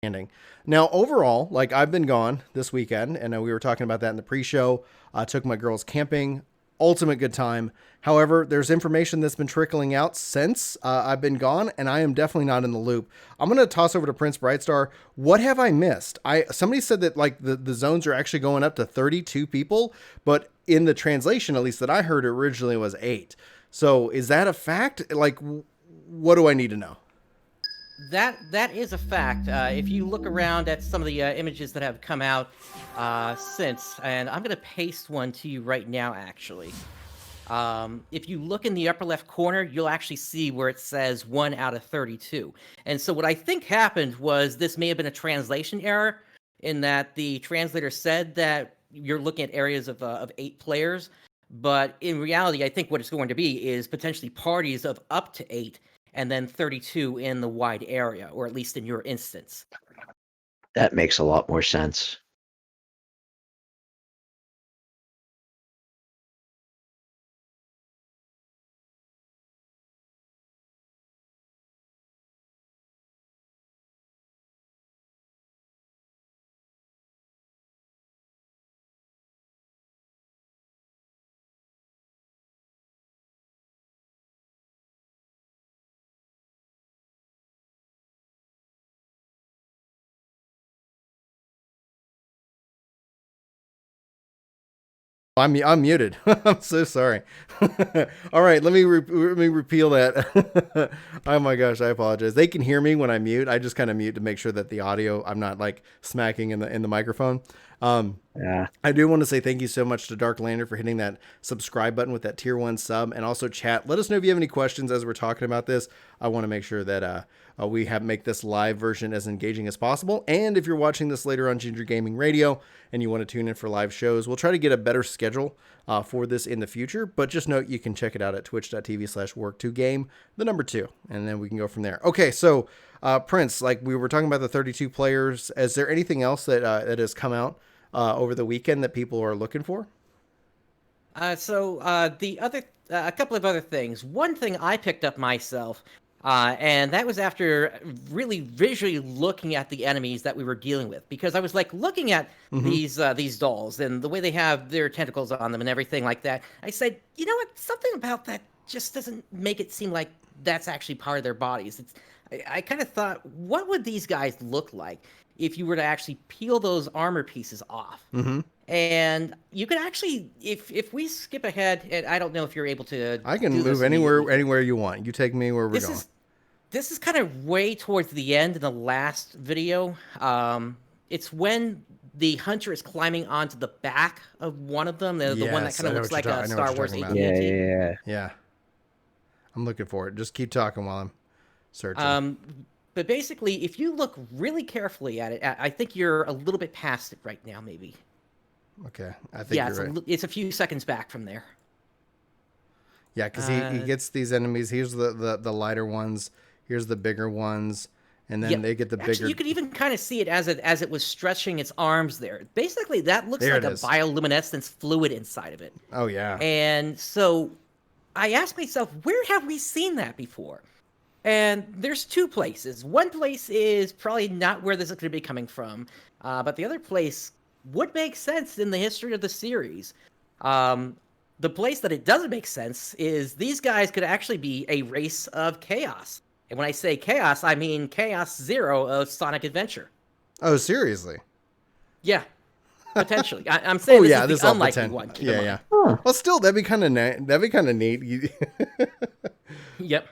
Ending. Now, overall, like I've been gone this weekend, and we were talking about that in the pre-show. I took my girls camping. Ultimate good time. However, there's information that's been trickling out since I've been gone, and I am definitely not in the loop. I'm gonna toss over to Prince Brightstar. What have I missed? Somebody said that like the zones are actually going up to 32 people, but in the translation, at least that I heard, originally was 8. So is that a fact? Like, what do I need to know? That is a fact. If you look around at some of the images that have come out since, and I'm going to paste one to you right now, actually. If you look in the upper left corner, you'll actually see where it says 1 out of 32. And so what I think happened was this may have been a translation error in that the translator said that you're looking at areas of 8 players. But in reality, I think what it's going to be is potentially parties of up to 8 and then 32 in the wide area, or at least in your instance. That makes a lot more sense. I'm muted. I'm so sorry. All right, let me repeal that. Oh my gosh, I apologize. They can hear me when I mute. I just kind of mute to make sure that the audio, I'm not like smacking in the microphone. Yeah. I do want to say thank you so much to Dark Lander for hitting that subscribe button with that tier 1 sub, and also chat. Let us know if you have any questions as we're talking about this. I want to make sure that we have make this live version as engaging as possible. And if you're watching this later on Ginger Gaming Radio and you want to tune in for live shows, we'll try to get a better schedule for this in the future. But just note you can check it out at twitch.tv/work2game, the number 2, and then we can go from there. Okay, so Prince, like we were talking about the 32 players. Is there anything else that has come out over the weekend that people are looking for? The other, a couple of other things. One thing I picked up myself, and that was after really visually looking at the enemies that we were dealing with, because I was like looking at these dolls and the way they have their tentacles on them and everything like that. I said, you know what? Something about that just doesn't make it seem like that's actually part of their bodies. I kind of thought, what would these guys look like if you were to actually peel those armor pieces off? Mm-hmm. And you can actually, if we skip ahead, and I don't know if you're able to I can do move this immediately. anywhere you want. You take me where we're This going. is this is kind of way towards the end in the last video. It's when the hunter is climbing onto the back of one of them, the one that Yes, kind I of know looks what you're like a I know what Star you're Wars talking about. Yeah, AT-AT. yeah, Yeah, I'm looking for it. Just keep talking while I'm searching. Um, but basically, if you look really carefully at it, I think you're a little bit past it right now, maybe. Okay, I think Yeah, you're right. it's a few seconds back from there. Yeah, because he Uh, gets these enemies. Here's the lighter ones. Here's the bigger ones, and then Yep. they get the Actually, bigger. you could even kind of see it as it was stretching its arms there. Basically, that looks There like it a is. bioluminescence fluid inside of it. Oh yeah. And so I asked myself, where have we seen that before? And there's two places. One place is probably not where this is going to be coming from, but the other place would make sense in the history of the series. Um, the place that it doesn't make sense is these guys could actually be a race of chaos. And when I say chaos, I mean Chaos Zero of Sonic Adventure. Oh seriously. Yeah, potentially. I'm Oh saying this yeah, is the this all unlikely pretend. one. Keep in Yeah, yeah. mind. Huh. Well, still that'd be kind of that'd be kind of neat. Yep.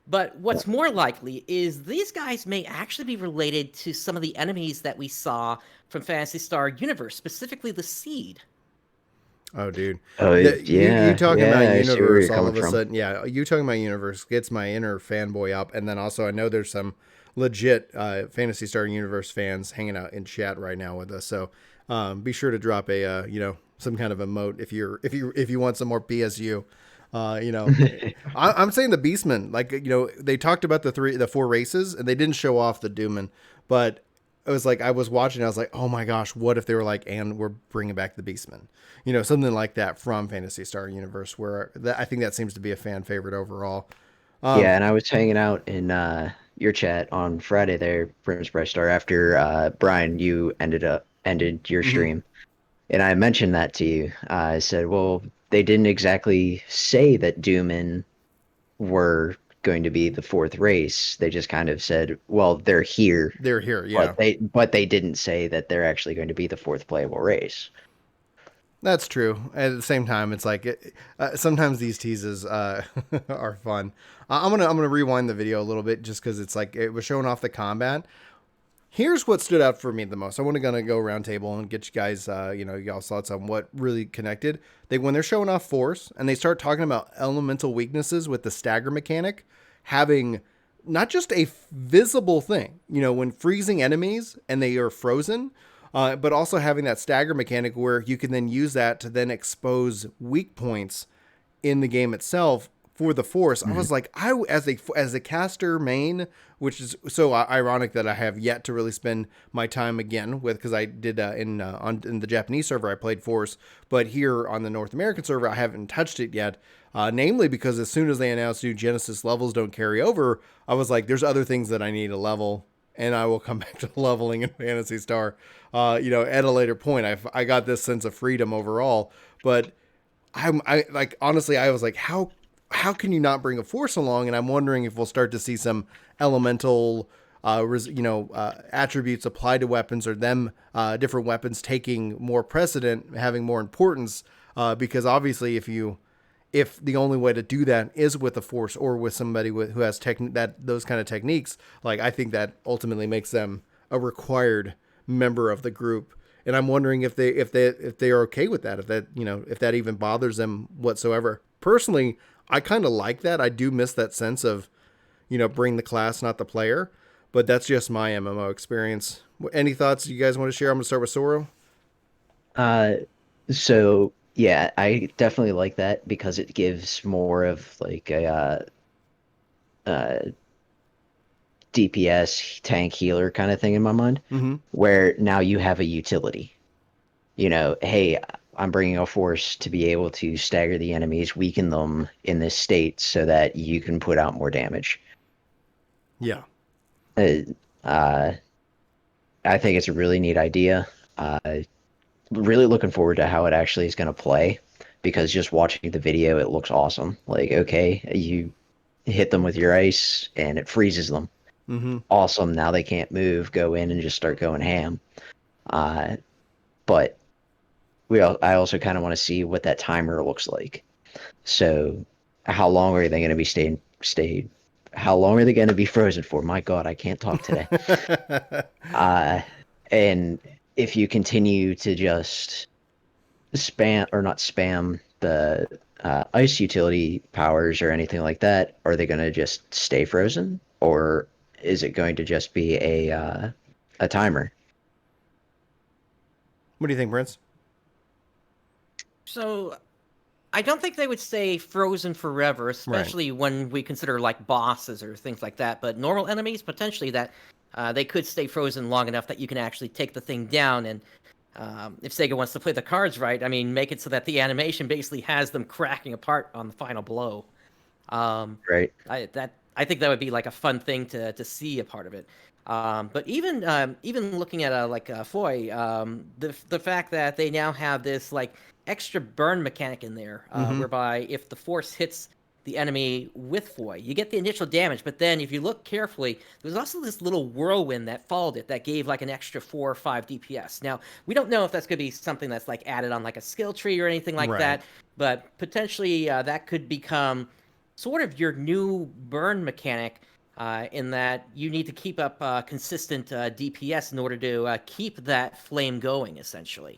But what's more likely is these guys may actually be related to some of the enemies that we saw from Phantasy Star Universe, specifically the Seed. Oh, dude. Oh, You yeah, talking about yeah. I see where universe you're all coming of a from. sudden? Yeah, you talking about universe gets my inner fanboy up, and then also I know there's some legit Fantasy Star Universe fans hanging out in chat right now with us. So be sure to drop a some kind of emote if you want some more PSU. You know, I'm saying the Beastmen. Like they talked about the 4 races, and they didn't show off the Dooman, but it was like I was watching. I was like, oh my gosh, what if they were like, and we're bringing back the Beastmen, something like that from Fantasy Star Universe, where I think that seems to be a fan favorite overall. Yeah, and I was hanging out in your chat on Friday there, Prince Bright Star, after Brian, you ended your Hmm. stream. And I mentioned that to you. I said, well, they didn't exactly say that Dooman were going to be the fourth race. They just kind of said, well, they're here, They're here, but yeah. they didn't say that they're actually going to be the fourth playable race. That's true. At the same time, it's like sometimes these teases are fun. I'm gonna rewind the video a little bit just because it's like it was showing off the combat. Here's what stood out for me the most. I want to gonna go round table and get you guys, y'all's thoughts on what really connected. When they're showing off force and they start talking about elemental weaknesses with the stagger mechanic, having not just a visible thing, when freezing enemies and they are frozen, but also having that stagger mechanic where you can then use that to then expose weak points in the game itself for the force. I Mhm. was like, I as a caster main, which is so ironic that I have yet to really spend my time again with, because I did in the Japanese server I played force, but here on the North American server I haven't touched it yet. Namely because as soon as they announced new Genesis levels don't carry over, I was like, there's other things that I need to level, and I will come back to leveling in Phantasy Star, at a later point. I got this sense of freedom overall, but I like honestly, I was like, how can you not bring a force along? And I'm wondering if we'll start to see some elemental, attributes applied to weapons, or them different weapons taking more precedent, having more importance. Because obviously, if the only way to do that is with a force or with somebody who has those kind of techniques, like I think that ultimately makes them a required member of the group. And I'm wondering if they are okay with that, if that even bothers them whatsoever. Personally, I kind of like that. I do miss that sense of, bring the class, not the player. But that's just my MMO experience. Any thoughts you guys want to share? I'm gonna start with Soro. Uh, so yeah, I definitely like that because it gives more of like a uh, DPS tank healer kind of thing in my mind, Mm-hmm. where now you have a utility. Hey, I'm bringing a force to be able to stagger the enemies, weaken them in this state so that you can put out more damage. Yeah. Uh, uh, I think it's a really neat idea. Really looking forward to how it actually is going to play because just watching the video, it looks awesome. Like, okay, you hit them with your ice and it freezes them. Mm-hmm. Awesome. Now they can't move. Go in and just start going ham. Uh, but I also kind of want to see what that timer looks like. So, how long are they going to be stay? How long are they going to be frozen for? My God, I can't talk today. Uh, and if you continue to just spam or not spam the ice utility powers or anything like that, are they going to just stay frozen, or is it going to just be a timer? What do you think, Prince? So I don't think they would stay frozen forever, Right. especially when we consider like bosses or things like that. But normal enemies, potentially that they could stay frozen long enough that you can actually take the thing down. And if Sega wants to play the cards right, I mean, make it so that the animation basically has them cracking apart on the final blow. Um, Right. I think that would be like a fun thing to see a part of it. But even looking at like Foy, the fact that they now have this like extra burn mechanic in there, Mm-hmm. whereby if the force hits the enemy with Foy, you get the initial damage, but then if you look carefully, there's also this little whirlwind that followed it that gave like an extra 4 or 5 DPS. Now we don't know if that's going to be something that's like added on like a skill tree or anything like Right. that, but potentially that could become sort of your new burn mechanic, in that you need to keep up consistent DPS in order to keep that flame going, essentially.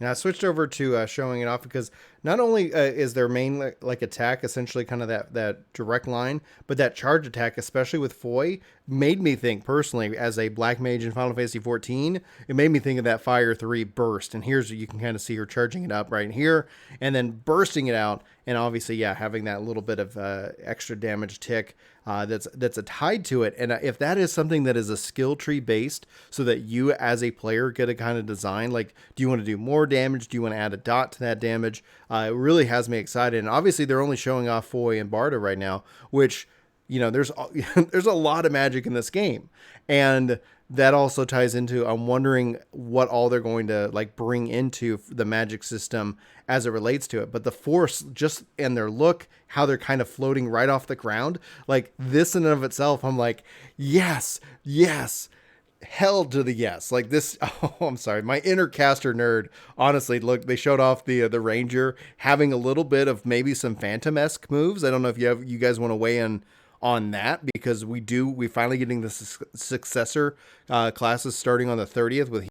Now I switched over to showing it off because not only is their main like attack essentially kind of that direct line, but that charge attack, especially with Foy, made me think personally as a black mage in Final Fantasy 14. It made me think of that Fire 3 burst, and here's you can kind of see her charging it up right here, and then bursting it out, and obviously yeah, having that little bit of extra damage tick that's a tied to it. And if that is something that is a skill tree based, so that you as a player get a kind of design, like do you want to do more damage? Do you want to add a dot to that damage? It really has me excited. And obviously they're only showing off Foy and Barda right now, which there's there's a lot of magic in this game, and that also ties into, I'm wondering what all they're going to like bring into the magic system as it relates to it. But the force, just in their look, how they're kind of floating right off the ground, like this in and of itself, I'm like, yes, yes, hell to the yes. Like this, oh, I'm sorry, my inner caster nerd, honestly, look, they showed off the Ranger having a little bit of maybe some Phantom-esque moves. I don't know if you guys want to weigh in on that, because we finally getting the successor classes starting on the 30th with